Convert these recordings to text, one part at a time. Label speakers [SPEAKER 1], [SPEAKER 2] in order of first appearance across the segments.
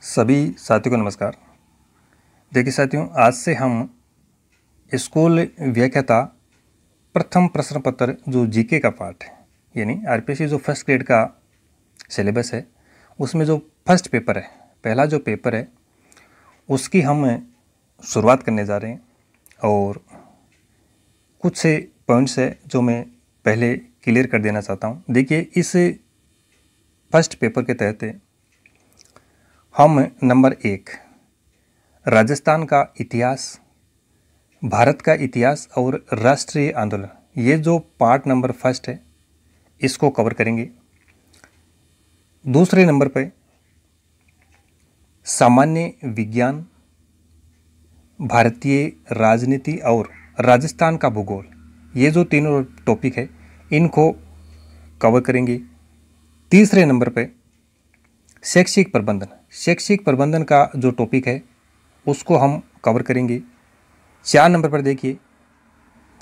[SPEAKER 1] सभी साथियों को नमस्कार। देखिए साथियों, आज से हम स्कूल व्याख्याता प्रथम प्रश्न पत्र जो जीके का पार्ट है, यानी आरपीएससी जो फर्स्ट ग्रेड का सिलेबस है, उसमें जो फर्स्ट पेपर है, पहला जो पेपर है, उसकी हम शुरुआत करने जा रहे हैं। और कुछ से पॉइंट्स है जो मैं पहले क्लियर कर देना चाहता हूँ। देखिए, इस फर्स्ट पेपर के तहत हम नंबर 1 राजस्थान का इतिहास, भारत का इतिहास और राष्ट्रीय आंदोलन, ये जो पार्ट नंबर फर्स्ट है, इसको कवर करेंगे। दूसरे नंबर पर सामान्य विज्ञान, भारतीय राजनीति और राजस्थान का भूगोल, ये जो तीनों टॉपिक है, इनको कवर करेंगे। तीसरे नंबर पर शैक्षिक प्रबंधन, शैक्षिक प्रबंधन का जो टॉपिक है, उसको हम कवर करेंगे। 4 नंबर पर देखिए,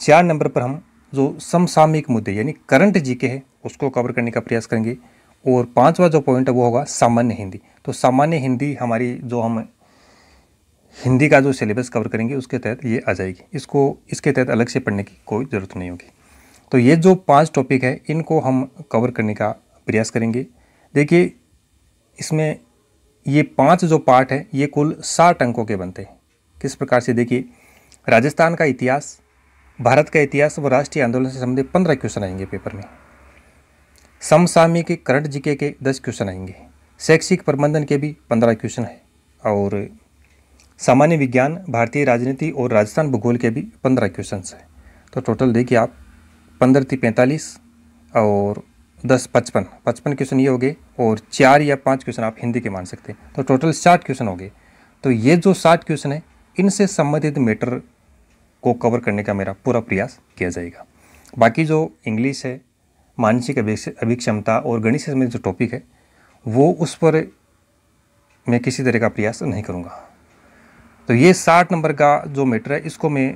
[SPEAKER 1] 4 नंबर पर हम जो समसामयिक मुद्दे यानी करंट जीके है, उसको कवर करने का प्रयास करेंगे। और 5वां जो पॉइंट है वो होगा सामान्य हिंदी। तो सामान्य हिंदी हमारी जो हम हिंदी का जो सिलेबस कवर करेंगे उसके तहत ये आ जाएगी, इसके तहत अलग से पढ़ने की कोई ज़रूरत नहीं होगी। तो ये जो 5 टॉपिक है, इनको हम कवर करने का प्रयास करेंगे। देखिए, इसमें ये 5 जो पार्ट है, ये कुल 60 अंकों के बनते हैं। किस प्रकार से? देखिए, राजस्थान का इतिहास, भारत का इतिहास व राष्ट्रीय आंदोलन से संबंधित 15 क्वेश्चन आएंगे पेपर में। समसामयिक करंट जीके के 10 क्वेश्चन आएंगे। शैक्षिक प्रबंधन के भी 15 क्वेश्चन है। और सामान्य विज्ञान, भारतीय राजनीति और राजस्थान भूगोल के भी 15 क्वेश्चन है। तो टोटल देखिए आप, 15 × 45 और 10 55 क्वेश्चन ये हो गए। और 4 या 5 क्वेश्चन आप हिंदी के मान सकते हैं। तो टोटल 60 क्वेश्चन हो गए। तो ये जो 60 क्वेश्चन है, इनसे संबंधित मैटर को कवर करने का मेरा पूरा प्रयास किया जाएगा। बाकी जो इंग्लिश है, मानसिक अभिक्षमता और गणित से संबंधित जो टॉपिक है, वो उस पर मैं किसी तरह का प्रयास नहीं करूँगा। तो ये 60 नंबर का जो मैटर है, इसको मैं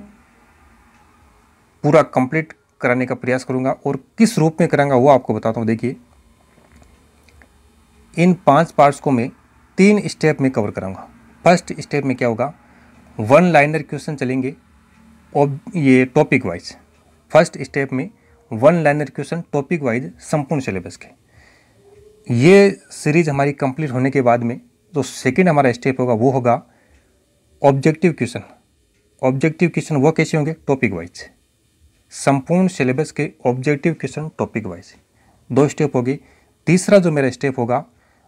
[SPEAKER 1] पूरा कंप्लीट कराने का प्रयास करूंगा। और किस रूप में करांगा वो आपको बताता हूं। देखिए, इन 5 पार्ट्स को मैं 3 स्टेप में कवर कराऊंगा। फर्स्ट स्टेप में क्या होगा, 1 लाइनर क्वेश्चन चलेंगे और ये टॉपिक वाइज। फर्स्ट स्टेप में 1 लाइनर क्वेश्चन टॉपिक वाइज संपूर्ण सिलेबस के। ये सीरीज हमारी कंप्लीट होने के बाद में जो सेकेंड हमारा स्टेप होगा, वो होगा ऑब्जेक्टिव क्वेश्चन। ऑब्जेक्टिव क्वेश्चन वो कैसे होंगे? Topic wise. संपूर्ण सिलेबस के objective question topic wise. 2 step होगी। तीसरा जो मेरा स्टेप होगा,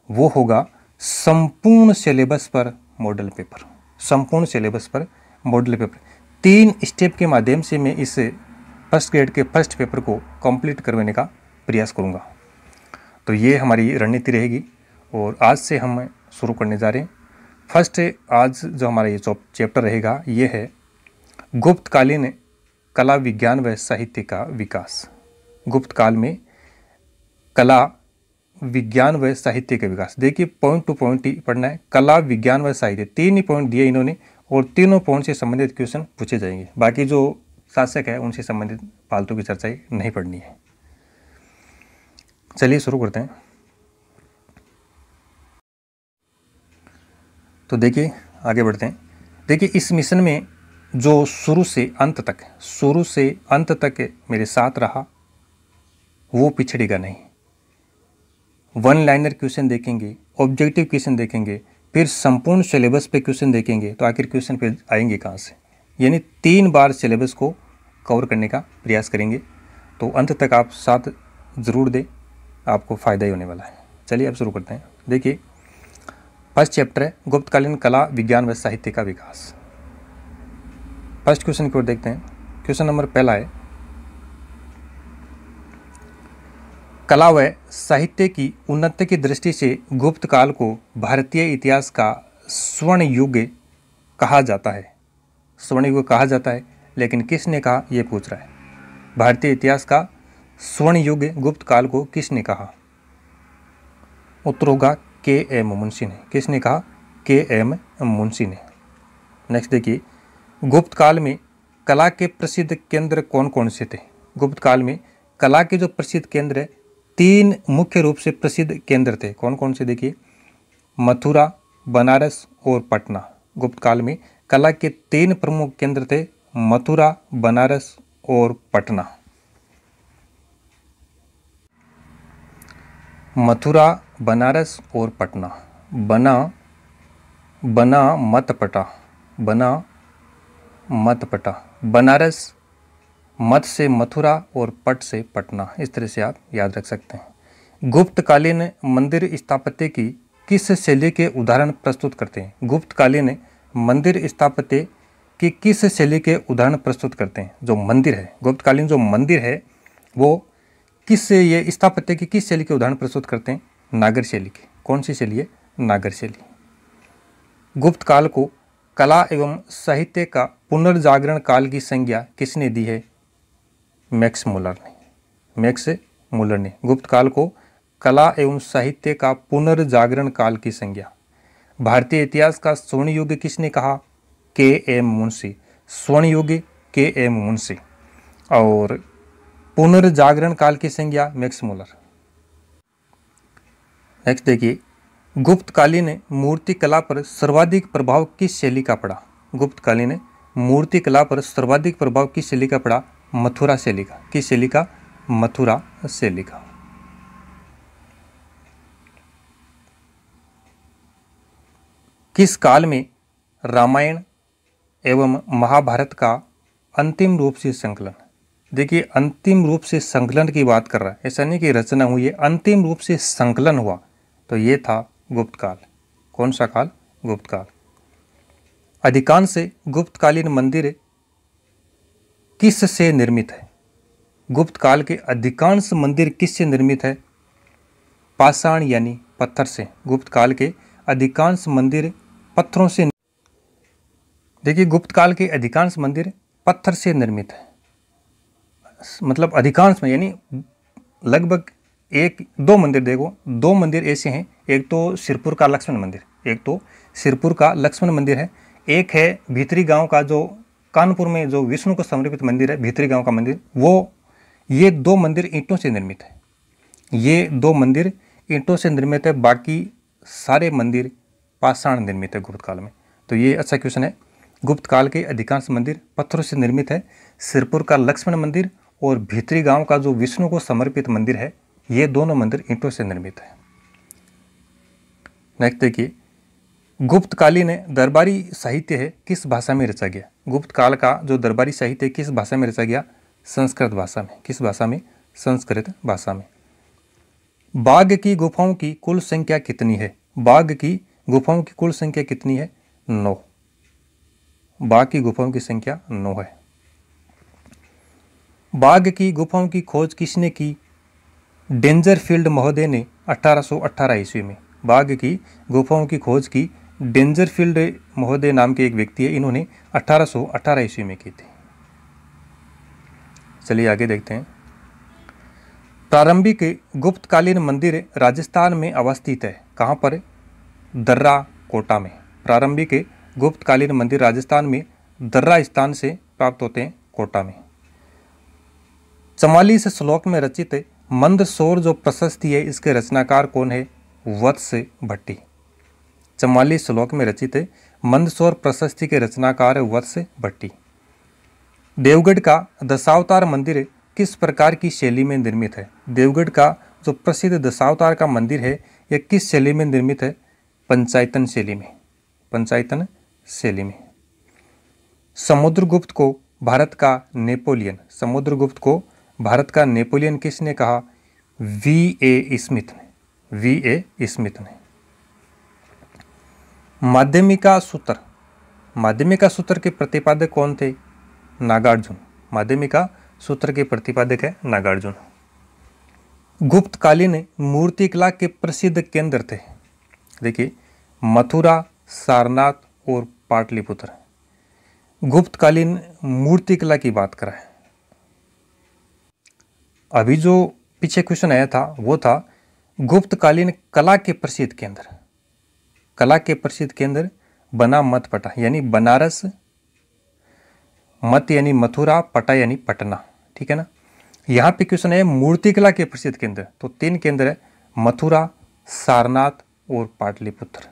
[SPEAKER 1] वो होगा संपूर्ण सिलेबस पर मॉडल पेपर। संपूर्ण सिलेबस पर मॉडल पेपर। 3 स्टेप के माध्यम से मैं इस फर्स्ट ग्रेड के फर्स्ट पेपर को कंप्लीट करवाने का प्रयास करूंगा। तो ये हमारी रणनीति रहेगी। और आज से हम शुरू करने जा रहे हैं। फर्स्ट आज जो हमारा ये चैप्टर रहेगा, ये है गुप्तकालीन कला, विज्ञान व साहित्य का विकास। गुप्त काल में कला, विज्ञान व साहित्य का विकास। देखिए, पॉइंट टू पॉइंट ही पढ़ना है। कला, विज्ञान व साहित्य, 3 ही पॉइंट दिए इन्होंने, और तीनों पॉइंट से संबंधित क्वेश्चन पूछे जाएंगे। बाकी जो शासक है, उनसे संबंधित फालतू की चर्चाएं नहीं पढ़नी है। चलिए शुरू करते हैं। तो देखिए, आगे बढ़ते हैं। देखिए, इस मिशन में जो शुरू से अंत तक मेरे साथ रहा, वो पिछड़ेगा नहीं। 1 लाइनर क्वेश्चन देखेंगे, ऑब्जेक्टिव क्वेश्चन देखेंगे, फिर संपूर्ण सिलेबस पे क्वेश्चन देखेंगे। तो आखिर क्वेश्चन पे आएंगे कहाँ से? यानी 3 बार सिलेबस को कवर करने का प्रयास करेंगे। तो अंत तक आप साथ ज़रूर दें, आपको फ़ायदा ही होने वाला है। चलिए अब शुरू करते हैं। देखिए, फर्स्ट चैप्टर है गुप्तकालीन कला, विज्ञान व साहित्य का विकास। फर्स्ट क्वेश्चन की ओर देखते हैं। क्वेश्चन नंबर पहला है, कला व साहित्य की उन्नति की दृष्टि से गुप्त काल को भारतीय इतिहास का स्वर्ण युग कहा जाता है। स्वर्ण युग कहा जाता है, लेकिन किसने कहा, यह पूछ रहा है। भारतीय इतिहास का स्वर्ण युग गुप्त काल को किसने कहा? उत्तर होगा K.M. मुंशी ने। किसने कहा? K.M. मुंशी ने। नेक्स्ट देखिए, गुप्त काल में कला के प्रसिद्ध केंद्र कौन कौन से थे? गुप्त काल में कला के जो प्रसिद्ध केंद्र है, 3 मुख्य रूप से प्रसिद्ध केंद्र थे। कौन कौन से? देखिए, मथुरा, बनारस और पटना। गुप्त काल में कला के 3 प्रमुख केंद्र थे, मथुरा, बनारस और पटना। मथुरा, बनारस और पटना। बना मत पटा, बना मत पटा। बनारस, मत से मथुरा और पट से पटना। इस तरह से आप याद रख सकते हैं। गुप्तकालीन मंदिर स्थापत्य की किस शैली के उदाहरण प्रस्तुत करते हैं? गुप्तकालीन मंदिर स्थापत्य की किस शैली के उदाहरण प्रस्तुत करते हैं? जो मंदिर है, गुप्तकालीन जो मंदिर है वो किस, ये स्थापत्य की किस शैली के उदाहरण प्रस्तुत करते हैं? नागर शैली के। कौन सी शैली है? नागर शैली। गुप्त काल को कला एवं साहित्य का पुनर्जागरण काल की संज्ञा किसने दी है? मैक्स मुलर ने। मैक्स मुलर ने गुप्त काल को कला एवं साहित्य का पुनर्जागरण काल की संज्ञा। भारतीय इतिहास का स्वर्ण युग किसने कहा? के एम मुंशी। स्वर्ण युग के एम मुंशी। और पुनर्जागरण काल की संज्ञा मैक्स मुलर। नेक्स्ट देखिए, गुप्तकालीन मूर्ति कला पर सर्वाधिक प्रभाव किस शैली का पड़ा? गुप्तकालीन मूर्ति कला पर सर्वाधिक प्रभाव किस शैली का पड़ा? मथुरा शैली का। किस शैली का? मथुरा शैली का। किस काल में रामायण एवं महाभारत का अंतिम रूप से संकलन? देखिए, अंतिम रूप से संकलन की बात कर रहा है, ऐसा नहीं कि रचना हुई है, अंतिम रूप से संकलन हुआ, तो ये था गुप्त काल। कौन सा काल? गुप्त काल। अधिकांश गुप्तकालीन मंदिर किस से निर्मित है? गुप्त काल के अधिकांश मंदिर किस से निर्मित है? पाषाण यानी पत्थर से। गुप्त काल के अधिकांश मंदिर पत्थरों से। देखिए, गुप्त काल के अधिकांश मंदिर पत्थर से निर्मित है, मतलब अधिकांश में, यानी लगभग 1-2 मंदिर, देखो 2 मंदिर ऐसे हैं। एक तो सिरपुर का लक्ष्मण मंदिर, एक तो सिरपुर का लक्ष्मण मंदिर है। एक है भीतरी गांव का, जो कानपुर में जो विष्णु को समर्पित मंदिर है, भीतरी गांव का मंदिर, वो, ये 2 मंदिर ईंटों से निर्मित है। ये 2 मंदिर ईंटों से निर्मित है, बाकी सारे मंदिर पाषाण निर्मित है गुप्त काल में। तो ये अच्छा क्वेश्चन है। गुप्त काल के अधिकांश मंदिर पत्थरों से निर्मित है। सिरपुर का लक्ष्मण मंदिर और भीतरी गांव का जो विष्णु को समर्पित मंदिर है, ये दोनों मंदिर ईंटों से निर्मित है। नेक्स्ट देखिए, गुप्तकालीन दरबारी साहित्य है किस भाषा में रचा गया? गुप्त काल का जो दरबारी साहित्य किस भाषा में रचा गया? संस्कृत भाषा में। किस भाषा में? संस्कृत भाषा में। बाघ की गुफाओं की कुल संख्या कितनी है? बाघ की गुफाओं की कुल संख्या कितनी है? 9। बाघ की गुफाओं की संख्या 9 है। बाघ की गुफाओं की खोज किसने की? डेंजरफील्ड महोदय ने 1818 ईस्वी में। बाघ की गुफाओं की खोज की डेंजरफील्ड महोदय नाम के एक व्यक्ति है, इन्होंने 1818 ईस्वी में की थी। चलिए आगे देखते हैं। प्रारंभिक गुप्तकालीन मंदिर राजस्थान में अवस्थित है। कहाँ पर? दर्रा, कोटा में। प्रारंभिक गुप्तकालीन मंदिर राजस्थान में दर्रा स्थान से प्राप्त होते हैं, कोटा में। 44 श्लोक में रचित मंदसौर जो प्रशस्ति है, इसके रचनाकार कौन है? वत्स भट्टी। 44 श्लोक में रचित मंदसौर प्रशस्ति के रचनाकार है वत्स भट्टी। देवगढ़ का दशावतार मंदिर किस प्रकार की शैली में निर्मित है? देवगढ़ का जो प्रसिद्ध दशावतार का मंदिर है, यह किस शैली में निर्मित है? पंचायतन शैली में। पंचायतन शैली में। समुद्रगुप्त को भारत का नेपोलियन, समुद्रगुप्त को भारत का नेपोलियन किसने कहा? V.A. स्मिथ ने। V.A. स्मिथ ने। माध्यमिका सूत्र, माध्यमिका सूत्र के प्रतिपादक कौन थे? नागार्जुन। माध्यमिका सूत्र के प्रतिपादक है नागार्जुन। गुप्तकालीन मूर्तिकला के प्रसिद्ध केंद्र थे, देखिए मथुरा, सारनाथ और पाटलिपुत्र। गुप्तकालीन मूर्तिकला की बात करें, अभी जो पीछे क्वेश्चन आया था वो था गुप्तकालीन कला के प्रसिद्ध केंद्र। कला के प्रसिद्ध केंद्र बना मत पटा, यानी बनारस, मत यानी मथुरा, पटा यानी पटना, ठीक है ना। यहाँ पे क्वेश्चन है मूर्तिकला के प्रसिद्ध केंद्र, तो 3 केंद्र है, मथुरा, सारनाथ और पाटलिपुत्र।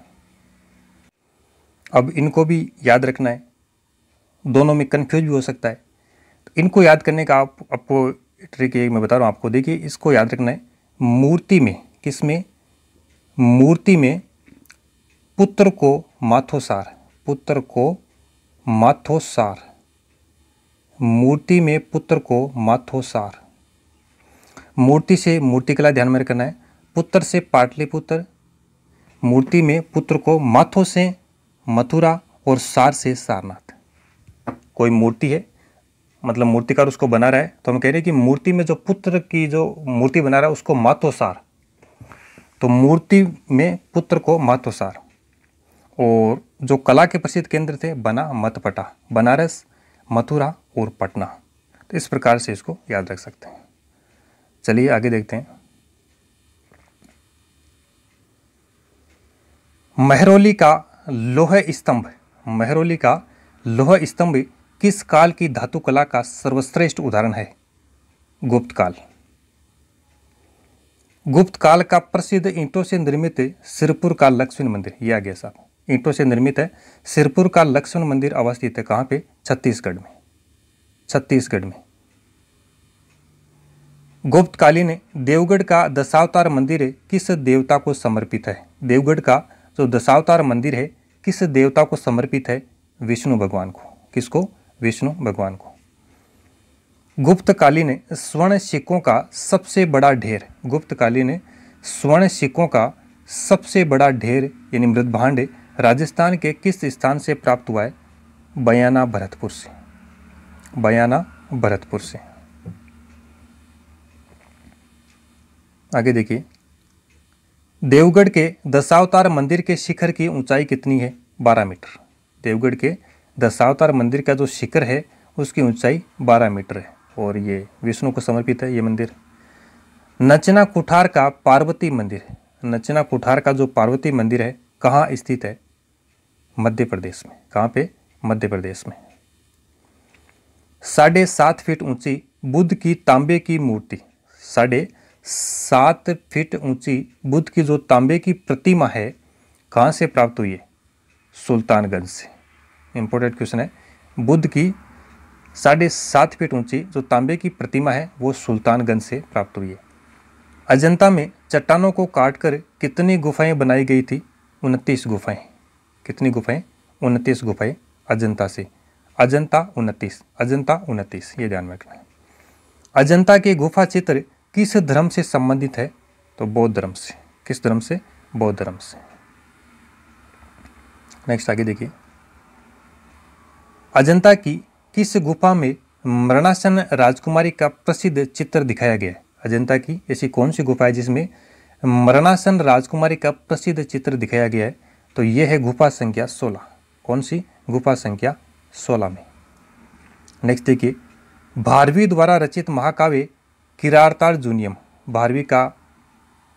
[SPEAKER 1] अब इनको भी याद रखना है, दोनों में कन्फ्यूज भी हो सकता है। तो इनको याद करने का आपको ट्रिक एक मैं बता रहा हूँ आपको। देखिए, इसको याद रखना है मूर्ति में, किस में, मूर्ति में पुत्र को माथोसार, पुत्र को माथोसार, मूर्ति में पुत्र को माथोसार। मूर्ति से मूर्तिकला ध्यान में रखना है, पुत्र से पाटलिपुत्र, मूर्ति में पुत्र को माथो से मथुरा और सार से सारनाथ। कोई मूर्ति है, मतलब मूर्तिकार उसको बना रहा है, तो हम कह रहे हैं कि मूर्ति में जो पुत्र की जो मूर्ति बना रहा है उसको माथोसार, तो मूर्ति में पुत्र को माथोसार। और जो कला के प्रसिद्ध केंद्र थे बना मतपटा, बनारस, मथुरा और पटना। तो इस प्रकार से इसको याद रख सकते हैं। चलिए आगे देखते हैं। महरौली का लौह स्तंभ, महरौली का लौह स्तंभ किस काल की धातु कला का सर्वश्रेष्ठ उदाहरण है? गुप्त काल। गुप्त काल का प्रसिद्ध ईंटों से निर्मित सिरपुर का लक्ष्मण मंदिर, ये आ गया साहब, ईंटों से निर्मित है सिरपुर का लक्ष्मण मंदिर अवस्थित है कहाँ पे? छत्तीसगढ़ में, छत्तीसगढ़ में। गुप्तकालीन देवगढ़ का दशावतार मंदिर किस देवता को समर्पित है? देवगढ़ का जो दशावतार मंदिर है किस देवता को समर्पित है? विष्णु भगवान को। किसको? विष्णु भगवान को। गुप्तकालीन स्वर्ण सिक्कों का सबसे बड़ा ढेर, गुप्तकालीन स्वर्ण सिक्कों का सबसे बड़ा ढेर यानी मृदभांड राजस्थान के किस स्थान से प्राप्त हुआ है? बयाना भरतपुर से, बयाना भरतपुर से। आगे देखिए, देवगढ़ के दशावतार मंदिर के शिखर की ऊंचाई कितनी है? 12 मीटर। देवगढ़ के दशावतार मंदिर का जो शिखर है उसकी ऊंचाई 12 मीटर है और ये विष्णु को समर्पित है ये मंदिर। नचना कुठार का पार्वती मंदिर, नचना कुठार का जो पार्वती मंदिर है कहाँ स्थित है? मध्य प्रदेश में। कहाँ पे? मध्य प्रदेश में। 7.5 फीट ऊंची बुद्ध की तांबे की मूर्ति, 7.5 फीट ऊंची बुद्ध की जो तांबे की प्रतिमा है कहाँ से प्राप्त हुई है? सुल्तानगंज से। इंपॉर्टेंट क्वेश्चन है। बुद्ध की 7.5 फीट ऊंची जो तांबे की प्रतिमा है वो सुल्तानगंज से प्राप्त हुई है। अजंता में चट्टानों को काटकर कितनी गुफाएं बनाई गई थी? 29 गुफाएं। कितनी गुफाएं? 29 गुफाएं अजंता से। अजंता 29, अजंता 29, ये ध्यान में रखना है। अजंता के गुफा चित्र किस धर्म से संबंधित है? तो बौद्ध धर्म से। किस धर्म से? बौद्ध धर्म से। नेक्स्ट आगे देखिए, अजंता की किस गुफा में मरणासन राजकुमारी का प्रसिद्ध चित्र दिखाया गया है? अजंता की ऐसी कौन सी गुफा है जिसमें मरणासन राजकुमारी का प्रसिद्ध चित्र दिखाया गया है? तो यह है गुफा संख्या 16। कौन सी? गुफा संख्या 16 में। नेक्स्ट देखिए, भारवी द्वारा रचित महाकाव्य किरातार्जुनीयम, भारवी का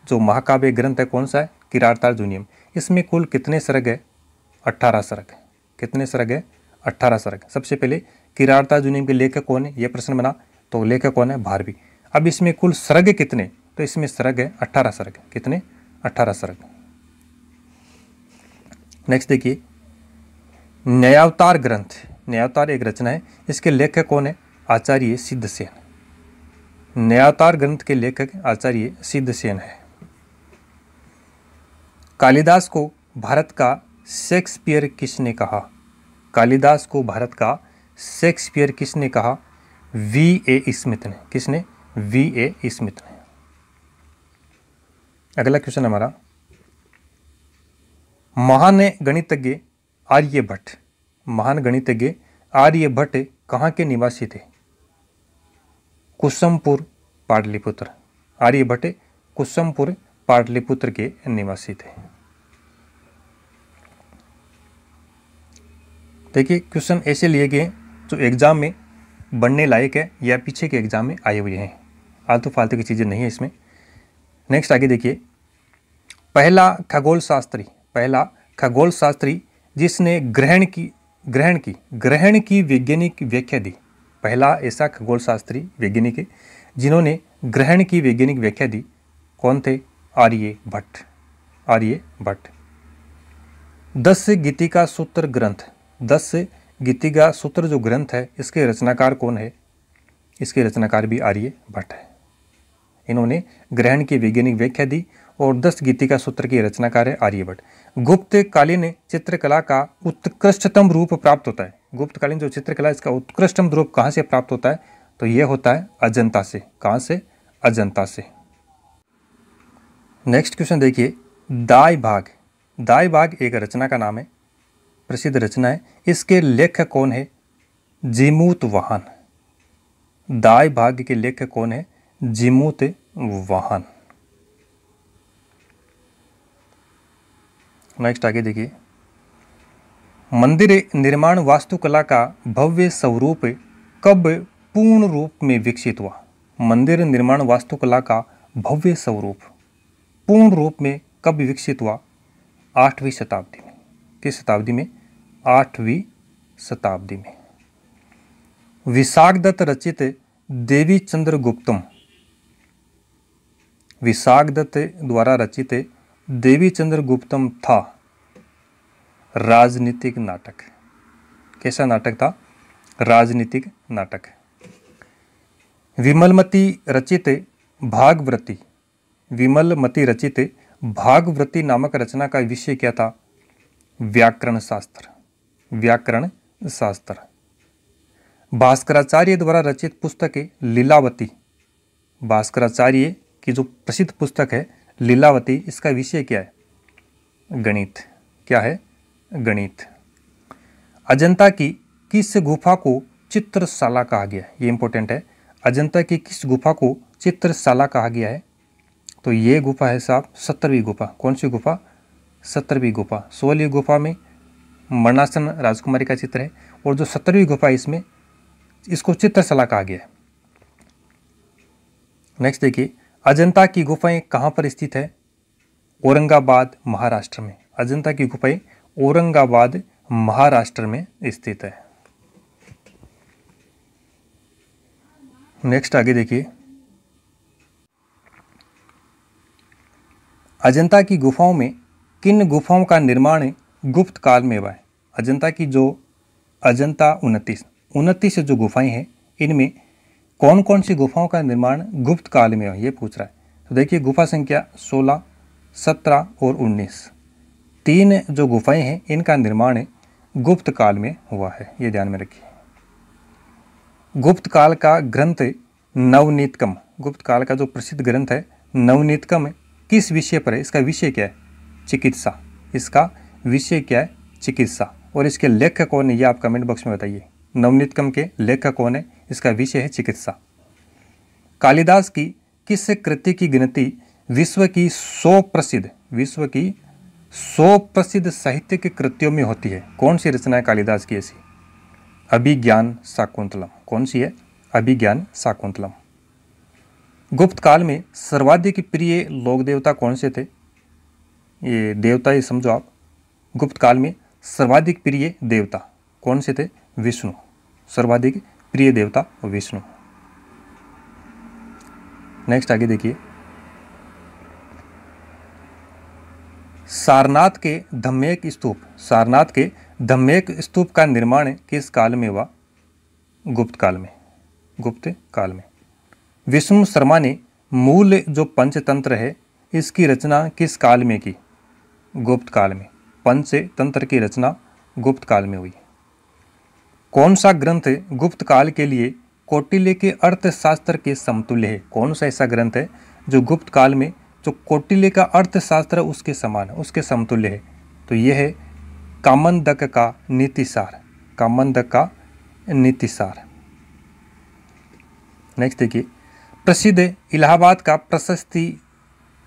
[SPEAKER 1] जो महाकाव्य ग्रंथ है कौन सा है? किरातार्जुनीयम। इसमें कुल कितने सर्ग है? 18 सर्ग। कितने सर्ग है? 18 सर्ग। सबसे पहले किरातार्जुनीयम के लेखक कौन है? यह प्रश्न बना, तो लेखक कौन है? भारवी। अब इसमें कुल सर्ग कितने? तो इसमें सर्ग है 18 सर्ग। कितने? 18 सर्ग। नेक्स्ट देखिए, न्यायावतार ग्रंथ, न्यायावतार एक रचना है, इसके लेखक कौन है? आचार्य सिद्धसेन। न्यायावतार ग्रंथ के लेखक आचार्य सिद्धसेन है। कालिदास को भारत का शेक्सपियर किसने कहा? कालिदास को भारत का शेक्सपियर किसने कहा? V.A. स्मिथ ने। किसने? V.A. स्मिथ ने। अगला क्वेश्चन हमारा, महान गणितज्ञ आर्यभट्ट, महान गणितज्ञ आर्यभट्ट कहाँ के निवासी थे? कुसुमपुर, पाटलिपुत्र। आर्यभट्ट कुसुमपुर, पाटलिपुत्र के निवासी थे। देखिए, क्वेश्चन ऐसे लिए गए जो एग्जाम में बनने लायक है या पीछे के एग्जाम में आए हुए हैं, आलतू फालतू की चीज़ें नहीं है इसमें। नेक्स्ट आगे देखिए, पहला खगोल शास्त्री, पहला खगोल शास्त्री जिसने ग्रहण की वैज्ञानिक व्याख्या दी, पहला ऐसा खगोल शास्त्री वैज्ञानिक है जिन्होंने ग्रहण की वैज्ञानिक व्याख्या दी, कौन थे? आर्यभट्ट। आर्यभट्ट। 10 गीतिका सूत्र ग्रंथ, 10 गीतिका सूत्र जो ग्रंथ है इसके रचनाकार कौन है? इसके रचनाकार भी आर्यभट्ट है। इन्होंने ग्रहण की वैज्ञानिक व्याख्या दी और 10 गीतिका सूत्र के रचनाकार है आर्यभट्ट। गुप्त कालीन चित्रकला का उत्कृष्टतम रूप प्राप्त होता है। गुप्त कालीन जो चित्रकला इसका उत्कृष्टतम रूप कहाँ से प्राप्त होता है? तो यह होता है अजंता से। कहाँ से? अजंता से। नेक्स्ट क्वेश्चन देखिए, दाई भाग। दाई भाग एक रचना का नाम है, प्रसिद्ध रचना है। इसके लेखक कौन है? जीमूत वाहन। दाई भाग के लेखक कौन है? जीमूत वाहन। नेक्स्ट आगे देखिए, मंदिर निर्माण वास्तुकला का भव्य स्वरूप कब पूर्ण रूप में विकसित हुआ? मंदिर निर्माण वास्तुकला का भव्य स्वरूप पूर्ण रूप में कब विकसित हुआ? 8वीं शताब्दी में। किस शताब्दी में? 8वीं शताब्दी में। विशाखदत्त रचित देवी चंद्रगुप्तम, विशाखदत्त द्वारा रचित देवी चंद्रगुप्तम था राजनीतिक नाटक। कैसा नाटक था? राजनीतिक नाटक। विमलमती रचित भागवती, विमलमती रचित भागवती नामक रचना का विषय क्या था? व्याकरण शास्त्र। व्याकरण शास्त्र। भास्कराचार्य द्वारा रचित पुस्तक है लीलावती। भास्कराचार्य की जो प्रसिद्ध पुस्तक है लीलावती, इसका विषय क्या है? गणित। क्या है? गणित। अजंता की किस गुफा को चित्रशाला कहा गया है? ये इंपॉर्टेंट है। अजंता की किस गुफा को चित्रशाला कहा गया है? तो ये गुफा है साहब 17वीं गुफा। कौन सी गुफा? 17वीं गुफा। 16वीं गुफा में मरणासन राजकुमारी का चित्र है और जो 17वीं गुफा इसमें इसको चित्रशाला कहा गया है। नेक्स्ट देखिए, अजंता की गुफाएं कहाँ पर स्थित है? औरंगाबाद महाराष्ट्र में। अजंता की गुफाएं औरंगाबाद महाराष्ट्र में स्थित है। नेक्स्ट आगे देखिए, अजंता की गुफाओं में किन गुफाओं का निर्माण गुप्त काल में हुआ है? अजंता की जो अजंता 29 जो गुफाएं हैं इनमें कौन कौन सी गुफाओं का निर्माण गुप्त काल में हुआ, ये पूछ रहा है। तो देखिए, गुफा संख्या 16, 17 और 19, 3 जो गुफाएं हैं इनका निर्माण गुप्त काल में हुआ है, ये ध्यान में रखिए। गुप्त काल का ग्रंथ नवनीतकम, गुप्त काल का जो प्रसिद्ध ग्रंथ है नवनीतकम किस विषय पर है? इसका विषय क्या है? चिकित्सा। इसका विषय क्या है? चिकित्सा। और इसके लेखक कौन है ये आप कमेंट बॉक्स में बताइए। नवनीतकम के लेखक कौन है? इसका विषय है चिकित्सा। कालिदास की किस कृति की गिनती विश्व की 100 प्रसिद्ध साहित्यिक कृतियों में होती है? कौन सी रचना है कालिदास की ऐसी? अभिज्ञान शाकुंतलम। कौन सी है? अभिज्ञान शाकुंतलम। गुप्त काल में सर्वाधिक प्रिय लोक देवता कौन से थे? ये देवता ये समझो आप। गुप्त काल में सर्वाधिक प्रिय देवता कौन से थे? विष्णु। सर्वाधिक प्रिय देवता विष्णु। नेक्स्ट आगे देखिए, सारनाथ के धम्मेक स्तूप, सारनाथ के धम्मेक स्तूप का निर्माण किस काल में हुआ? गुप्त काल में। गुप्त काल में। विष्णु शर्मा ने मूल जो पंचतंत्र है इसकी रचना किस काल में की? गुप्त काल में। पंचतंत्र की रचना गुप्त काल में हुई। कौन सा ग्रंथ गुप्त काल के लिए कौटिल्य के अर्थशास्त्र के समतुल्य है? कौन सा ऐसा ग्रंथ है जो गुप्त काल में जो कौटिल्य का अर्थशास्त्र उसके समान है, उसके समतुल्य है? तो यह है कामंदक का नीतिसार। कामंदक का नीतिसार। नेक्स्ट देखिए, प्रसिद्ध इलाहाबाद का प्रशस्ति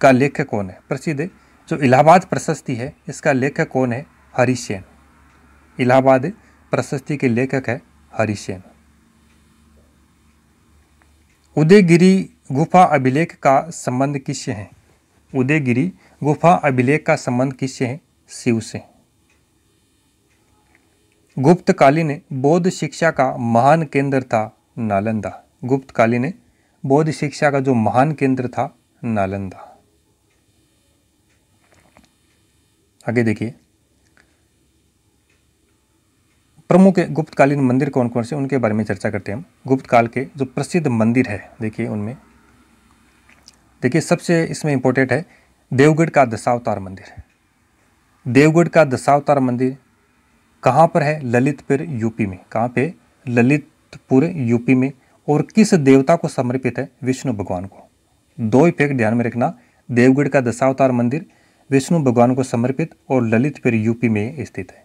[SPEAKER 1] का लेखक कौन है? प्रसिद्ध जो इलाहाबाद प्रशस्ति है इसका लेखक कौन है? हरिसेन। इलाहाबाद प्रशस्ति के लेखक है हरिसेन। उदयगिरी गुफा अभिलेख का संबंध किससे है? उदयगिरी गुफा अभिलेख का संबंध किससे है? शिव से। गुप्तकालीन बौद्ध शिक्षा का महान केंद्र था नालंदा। गुप्तकालीन बौद्ध शिक्षा का जो महान केंद्र था नालंदा। आगे देखिए, प्रमुख गुप्तकालीन मंदिर कौन कौन से, उनके बारे में चर्चा करते हैं हम। गुप्त काल के जो प्रसिद्ध मंदिर है, देखिए उनमें देखिए सबसे इसमें इंपॉर्टेंट है देवगढ़ का दशावतार मंदिर। देवगढ़ का दशावतार मंदिर कहाँ पर है? ललितपुर यूपी में। कहाँ पे? ललितपुर यूपी में। और किस देवता को समर्पित है? विष्णु भगवान को। दो इफेक्ट ध्यान में रखना, देवगढ़ का दशावतार मंदिर विष्णु भगवान को समर्पित और ललितपुर यूपी में स्थित है।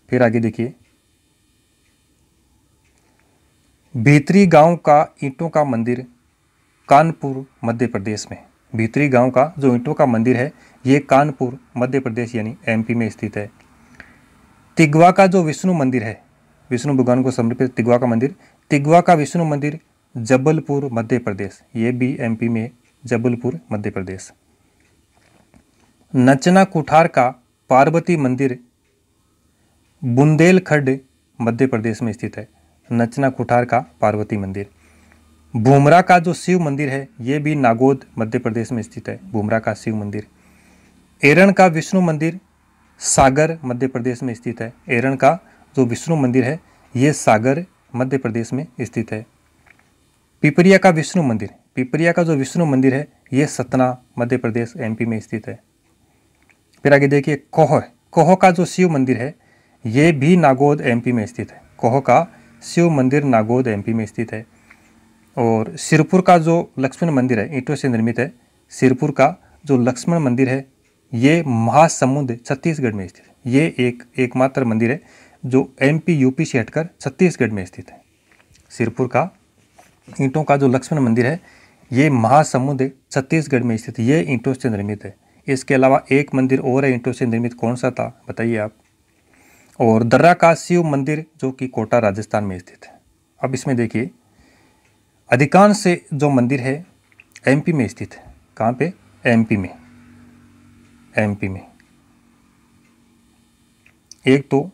[SPEAKER 1] फिर आगे देखिए, भीतरी गांव का ईंटों का मंदिर कानपुर मध्य प्रदेश में। भीतरी गांव का जो ईंटों का मंदिर है ये कानपुर मध्य प्रदेश यानी एमपी में स्थित है। तिगवा का जो विष्णु मंदिर है, विष्णु भगवान को समर्पित तिगवा का मंदिर, तिगवा का विष्णु मंदिर जबलपुर मध्य प्रदेश, ये भी एमपी में, जबलपुर मध्य प्रदेश। नचना कुठार का पार्वती मंदिर बुंदेलखंड मध्य प्रदेश में स्थित है। नचना कुठार का पार्वती मंदिर। भूमरा का जो शिव मंदिर है ये भी नागौद मध्य प्रदेश में स्थित है, भूमरा का शिव मंदिर। एरण का विष्णु मंदिर सागर मध्य प्रदेश में स्थित है। एरण का जो विष्णु मंदिर है ये सागर मध्य प्रदेश में स्थित है। पिपरिया का विष्णु मंदिर, पिपरिया का जो विष्णु मंदिर है ये सतना मध्य प्रदेश एमपी में स्थित है। फिर आगे देखिए कोह, कोह का जो शिव मंदिर है ये भी नागौद एमपी में स्थित है। कोह का शिव मंदिर नागौद एमपी में स्थित है। और सिरपुर का जो लक्ष्मण मंदिर है ईंटों से निर्मित है, सिरपुर का जो लक्ष्मण मंदिर है ये महासमुंद छत्तीसगढ़ में स्थित है। ये एकमात्र मंदिर है जो एमपी यूपी से हटकर छत्तीसगढ़ में स्थित है। सिरपुर का ईंटों का जो लक्ष्मण मंदिर है ये महासमुंद छत्तीसगढ़ में स्थित है, ये ईंटों से निर्मित है। इसके अलावा एक मंदिर और है ईंटों से निर्मित, कौन सा था बताइए आप? और दर्रा का शिव मंदिर जो कि कोटा राजस्थान में स्थित है। अब इसमें देखिए अधिकांश से जो मंदिर है एमपी में स्थित है। कहाँ पे? एमपी में, एमपी में। एक तो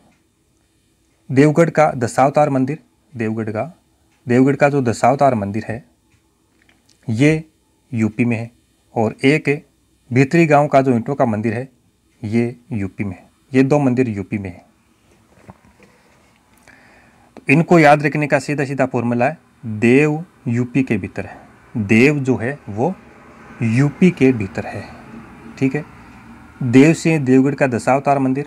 [SPEAKER 1] देवगढ़ का दशावतार मंदिर, देवगढ़ का जो दशावतार मंदिर है ये यूपी में है। और एक भीतरी गांव का जो ईंटों का मंदिर है ये यूपी में है। ये दो मंदिर यूपी में है। तो इनको याद रखने का सीधा सीधा फॉर्मूला है, देव यूपी के भीतर है। देव जो है वो यूपी के भीतर है, ठीक है। देव से देवगढ़ का दशावतार मंदिर,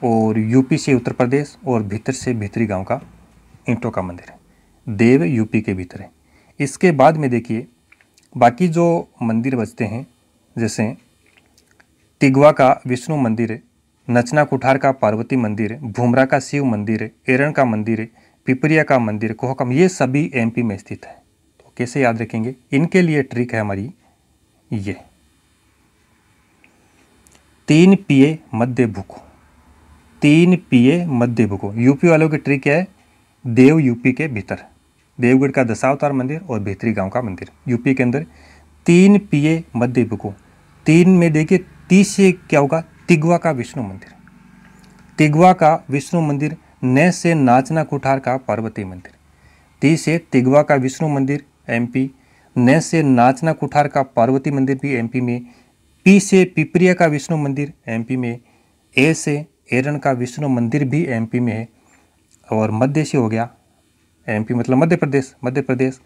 [SPEAKER 1] और यूपी से उत्तर प्रदेश, और भीतर से भीतरी गांव का ईंटों का मंदिर है। देव यूपी के भीतर है। इसके बाद में देखिए बाकी जो मंदिर बचते हैं, जैसे तिगवा का विष्णु मंदिर, नचना कुठार का पार्वती मंदिर, भूमरा का शिव मंदिर, एरण का मंदिर, पिपरिया का मंदिर, कोहकम, ये सभी एमपी में स्थित है। तो कैसे याद रखेंगे? इनके लिए ट्रिक है हमारी ये, 3 पिए मध्य भूको, 3 पिए मध्य भूको। यूपी वालों की ट्रिक क्या है? देव यूपी के भीतर, देवगढ़ का दशावतार मंदिर और भीतरी गांव का मंदिर यूपी के अंदर, 3 पिए मध्य भूको। 3 में देखिए 30 से क्या होगा? तिगवा का विष्णु मंदिर, तिगवा का विष्णु मंदिर, न से नाचना कुठार का पार्वती मंदिर। 30 से तिगवा का विष्णु मंदिर एमपी, न से नाचना कुठार का पार्वती मंदिर भी एमपी में, पी से पिपरिया का विष्णु मंदिर एमपी में, ए से एरण का विष्णु मंदिर भी एमपी में है, और मध्य से हो गया एमपी मतलब मध्य प्रदेश,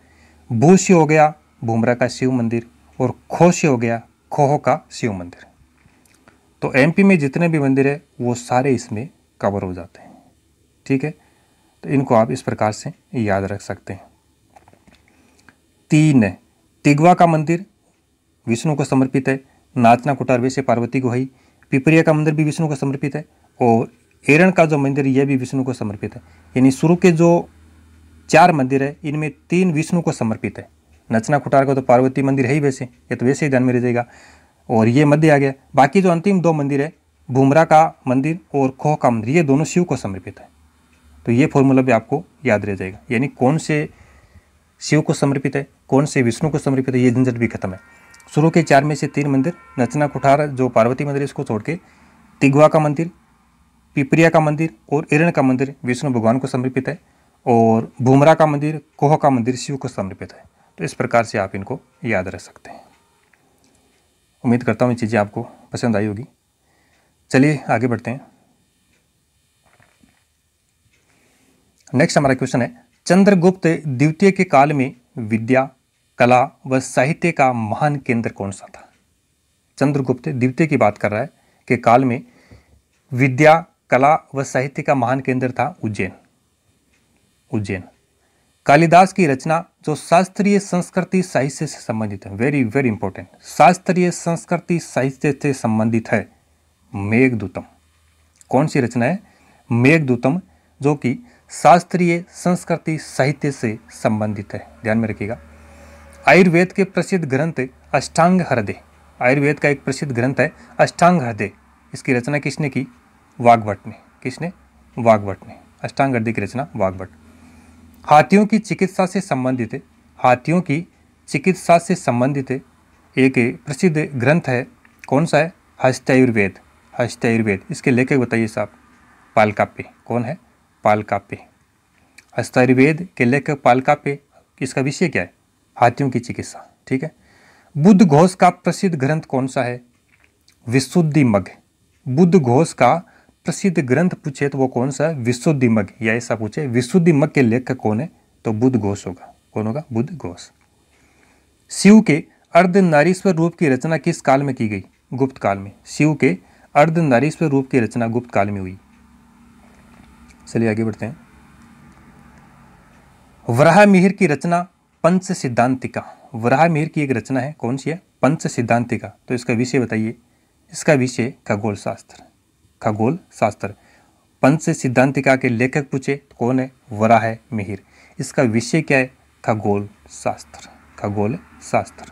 [SPEAKER 1] भू से हो गया भूमरा का शिव मंदिर, और खो से हो गया खोह का शिव मंदिर। तो एमपी में जितने भी मंदिर है वो सारे इसमें कवर हो जाते हैं, ठीक है। तो इनको आप इस प्रकार से याद रख सकते हैं। 3 तिगवा का मंदिर विष्णु को समर्पित है, नाचना कुठार वैसे पार्वती को है, पिपरिया का मंदिर भी विष्णु को समर्पित है, और एरण का जो मंदिर यह भी विष्णु को समर्पित है। यानी शुरू के जो 4 मंदिर है इनमें 3 विष्णु को समर्पित है। नचना कुठार का तो पार्वती मंदिर है ही वैसे, ये तो वैसे ही ध्यान में रह जाएगा, और ये मध्य आ गया। बाकी जो अंतिम 2 मंदिर है, भूमरा का मंदिर और खोह का मंदिर, ये दोनों शिव को समर्पित है। तो ये फॉर्मूला भी आपको याद रह जाएगा, यानी कौन से शिव को समर्पित है, कौन से विष्णु को समर्पित है, ये झंझट भी खत्म है। शुरू के 4 में से 3 मंदिर, नचना कुठार जो पार्वती मंदिर इसको छोड़ के तिगवा का मंदिर, पिपरिया का मंदिर और एरण का मंदिर विष्णु भगवान को समर्पित है, और भूमरा का मंदिर, कोह का मंदिर शिव को समर्पित है। तो इस प्रकार से आप इनको याद रख सकते हैं। उम्मीद करता हूँ ये चीज़ें आपको पसंद आई होगी। चलिए आगे बढ़ते हैं। नेक्स्ट हमारा क्वेश्चन है, चंद्रगुप्त द्वितीय के काल में विद्या, कला व साहित्य का महान केंद्र कौन सा था? चंद्रगुप्त द्वितीय की बात कर रहा है कि काल में विद्या, कला व साहित्य का महान केंद्र था उज्जैन। उज्जैन। कालिदास की रचना जो शास्त्रीय संस्कृति साहित्य से संबंधित है, वेरी वेरी इंपॉर्टेंट, शास्त्रीय संस्कृति साहित्य से संबंधित है, मेघदूतम। कौन सी रचना है? मेघदूतम, जो कि शास्त्रीय संस्कृति साहित्य से संबंधित है, ध्यान में रखिएगा। आयुर्वेद के प्रसिद्ध ग्रंथ अष्टांग हृदय, आयुर्वेद का एक प्रसिद्ध ग्रंथ है अष्टांग हृदय, इसकी रचना किसने की? वाग्भट ने। किसने? वाग्भट ने। अष्टांग हृदय की रचना वाग्भट। हाथियों की चिकित्सा से संबंधित है, हाथियों की चिकित्सा से संबंधित है एक प्रसिद्ध ग्रंथ है, कौन सा है? हस्त्यायुर्वेद। हस्त्यायुर्वेद, इसके लेखक बताइए साहब? पालकाप्य। कौन है? पालकाप्य। हस्त्यायुर्वेद के लेखक पालकाप्य। इसका विषय क्या है? हाथियों की चिकित्सा। ठीक है। बुद्ध घोष का प्रसिद्ध ग्रंथ कौन सा है? विशुद्धिमग्ग। बुद्ध घोष का प्रसिद्ध ग्रंथ पूछे तो वो कौन सा है? विशुद्धिमग्ग। या ऐसा पूछे विशुद्धिमग्ग के लेखक कौन है, तो बुद्ध घोष होगा। कौन होगा? बुद्ध घोष। शिव के अर्धनारीश्वर रूप की रचना किस काल में की गई? गुप्त काल में। शिव के अर्धनारीश्वर रूप की रचना गुप्त काल में हुई। चलिए आगे बढ़ते हैं। वराहमिहिर की रचना पंच सिद्धांतिका। वराहमिहिर की एक रचना है, कौन सी है? पंच सिद्धांतिका। तो इसका विषय बताइए? इसका विषय खगोल शास्त्र। खगोल शास्त्र। पंच सिद्धांतिका के लेखक पूछे तो कौन है? वराहमिहिर। इसका विषय क्या है? खगोल शास्त्र। खगोल शास्त्र।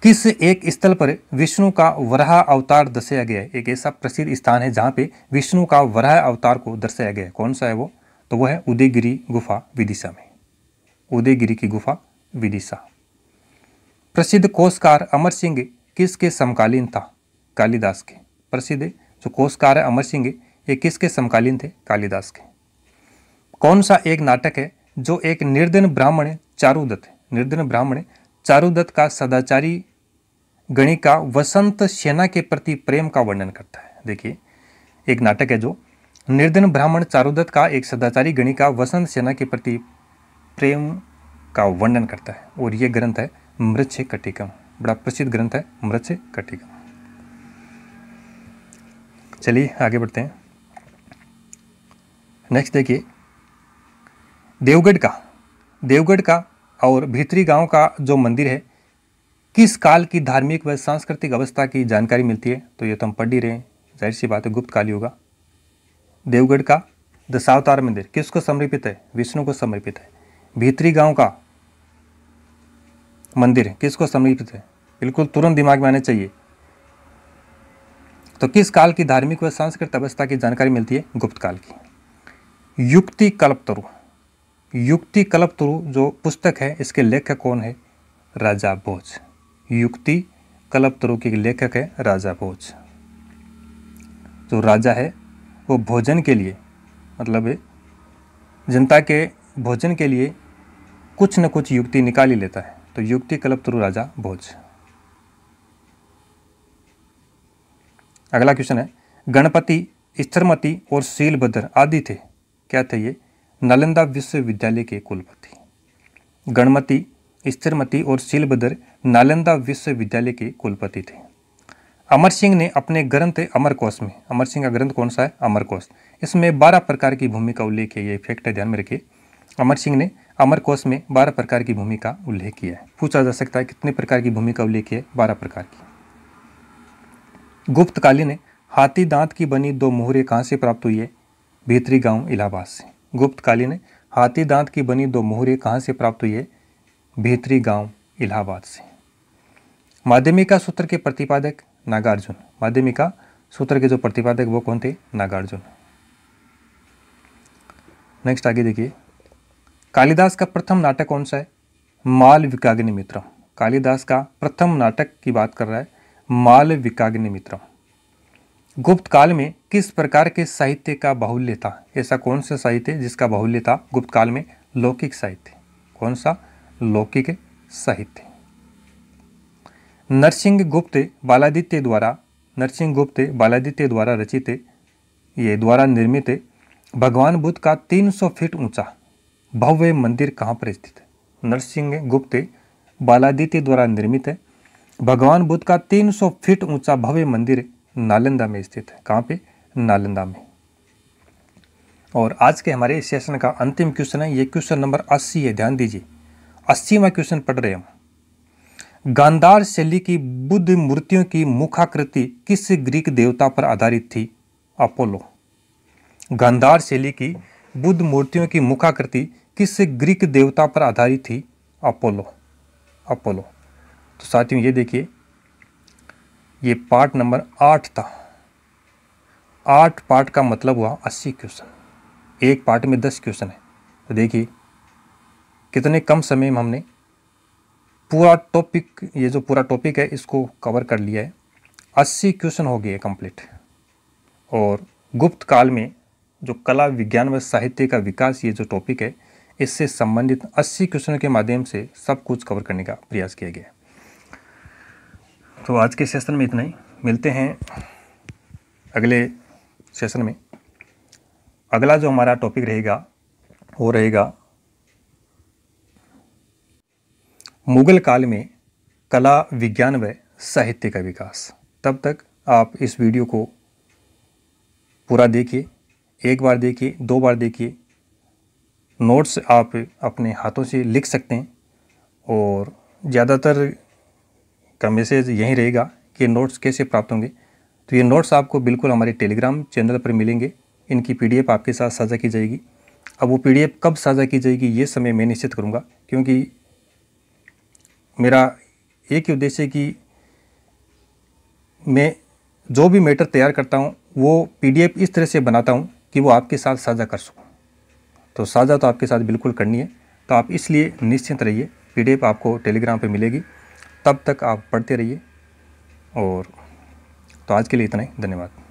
[SPEAKER 1] किस एक स्थल पर विष्णु का वराह अवतार दर्शाया गया है? एक ऐसा प्रसिद्ध स्थान है जहां पे विष्णु का वराह अवतार को दर्शाया गया है, कौन सा है वो? तो वो है उदयगिरी गुफा विदिशा में। उदयगिरी की गुफा विदिशा। प्रसिद्ध कोशकार अमर सिंह किसके समकालीन था? कालिदास के। प्रसिद्ध जो कोशकार है अमर सिंह, ये किसके समकालीन थे? कालिदास के। कौन सा एक नाटक है जो एक निर्धन ब्राह्मण चारुदत्त, निर्धन ब्राह्मण चारुदत्त का सदाचारी गणिका वसंत सेना के प्रति प्रेम का वर्णन करता है? देखिए, एक नाटक है जो निर्धन ब्राह्मण चारुदत्त का एक सदाचारी गणिका वसंत सेना के प्रति प्रेम का वर्णन करता है, और यह ग्रंथ है मृच्छकटिकम। बड़ा प्रसिद्ध ग्रंथ है मृच्छकटिकम। चलिए आगे बढ़ते हैं। नेक्स्ट देखिए, देवगढ़ का और भीतरी गांव का जो मंदिर है, किस काल की धार्मिक व सांस्कृतिक अवस्था की जानकारी मिलती है? तो ये तो हम पढ़ ही रहे हैं, जाहिर सी बात है गुप्त काल ही होगा। देवगढ़ का दशावतार मंदिर किसको समर्पित है? विष्णु को समर्पित है। भीतरी गांव का मंदिर किसको समर्पित है? बिल्कुल तुरंत दिमाग में आने चाहिए। तो किस काल की धार्मिक व सांस्कृतिक अवस्था की जानकारी मिलती है? गुप्त काल की। युक्ति कल्पतरु। युक्ति कल्पतरु जो पुस्तक है, इसके लेखक कौन है? राजा भोज। युक्ति कल्पतरु के लेखक है राजा भोज। जो राजा है वो भोजन के लिए, मतलब जनता के भोजन के लिए कुछ न कुछ युक्ति निकाल ही लेता है। तो युक्ति कल्पतरु राजा भोज। अगला क्वेश्चन है, गणपति, स्थिरमती और शीलभद्र आदि थे, क्या थे ये? नालंदा विश्वविद्यालय के कुलपति। गणपति, स्थिरमती और शीलभद्र नालंदा विश्वविद्यालय के कुलपति थे। अमर सिंह ने अपने ग्रंथ अमरकोश में, अमर सिंह का ग्रंथ कौन सा है? अमरकोश। इसमें 12 प्रकार की भूमि का उल्लेख है, ये फैक्ट है, ध्यान में रखिए। अमर सिंह ने अमरकोश में 12 प्रकार की भूमि का उल्लेख किया है। पूछा जा सकता है कितने प्रकार की भूमि का उल्लेख है? 12 प्रकार की। गुप्तकालीन ने हाथी दांत की बनी 2 मोहरें कहाँ से प्राप्त हुई है? भीतरी गांव इलाहाबाद से। गुप्तकालीन ने हाथी दांत की बनी 2 मोहरें कहाँ से प्राप्त हुई है? भीतरी गांव इलाहाबाद से। माध्यमिका सूत्र के प्रतिपादक नागार्जुन। माध्यमिका सूत्र के जो प्रतिपादक वो कौन थे? नागार्जुन। नेक्स्ट आगे देखिए, कालिदास का प्रथम नाटक कौन सा है? मालविकाग्निमित्रम। कालिदास का प्रथम नाटक की बात कर रहा है, मालविकाग्निमित्रम। गुप्त काल में किस प्रकार के साहित्य का बाहुल्य था? ऐसा कौन सा साहित्य जिसका बाहुल्य था गुप्त काल में? लौकिक साहित्य। कौन सा? लौकिक साहित्य। नरसिंह गुप्त बालादित्य द्वारा रचित, ये द्वारा निर्मित भगवान बुद्ध का 300 फीट ऊंचा भव्य मंदिर कहाँ पर स्थित है? नरसिंह गुप्त बालादित्य द्वारा निर्मित है। भगवान बुद्ध का 300 फीट ऊंचा भव्य मंदिर नालंदा में स्थित है। कहाँ पे? नालंदा में। और आज के हमारे इस सेशन का अंतिम क्वेश्चन है, ये क्वेश्चन नंबर 80 है, ध्यान दीजिए। 80वां क्वेश्चन पढ़ रहे हम। गांधार शैली की बुद्ध मूर्तियों की मुखाकृति किस ग्रीक देवता पर आधारित थी? अपोलो। गांधार शैली की बुद्ध मूर्तियों की मुखाकृति किस ग्रीक देवता पर आधारित थी? अपोलो। अपोलो। तो साथियों ये देखिए, ये पार्ट नंबर 8 था। 8 पार्ट का मतलब हुआ 80 क्वेश्चन। एक पार्ट में 10 क्वेश्चन है। तो देखिए कितने कम समय में हमने पूरा टॉपिक, ये जो पूरा टॉपिक है इसको कवर कर लिया है। 80 क्वेश्चन हो गए कंप्लीट। और गुप्त काल में जो कला विज्ञान व साहित्य का विकास, ये जो टॉपिक है, इससे संबंधित 80 क्वेश्चनों के माध्यम से सब कुछ कवर करने का प्रयास किया गया। तो आज के सेशन में इतना ही। मिलते हैं अगले सेशन में। अगला जो हमारा टॉपिक रहेगा वो रहेगा मुगल काल में कला विज्ञान व साहित्य का विकास। तब तक आप इस वीडियो को पूरा देखिए, एक बार देखिए, 2 बार देखिए। नोट्स आप अपने हाथों से लिख सकते हैं। और ज़्यादातर का मैसेज यही रहेगा कि नोट्स कैसे प्राप्त होंगे। तो ये नोट्स आपको बिल्कुल हमारे टेलीग्राम चैनल पर मिलेंगे। इनकी PDF आपके साथ साझा की जाएगी। अब वो PDF कब साझा की जाएगी ये समय मैं निश्चित करूँगा, क्योंकि मेरा एक ही उद्देश्य है कि मैं जो भी मैटर तैयार करता हूँ वो PDF इस तरह से बनाता हूँ कि वो आपके साथ साझा कर सकूँ। तो साझा तो आपके साथ बिल्कुल करनी है। तो आप इसलिए निश्चिंत रहिए, PDF आपको टेलीग्राम पे मिलेगी। तब तक आप पढ़ते रहिए। और तो आज के लिए इतना ही। धन्यवाद।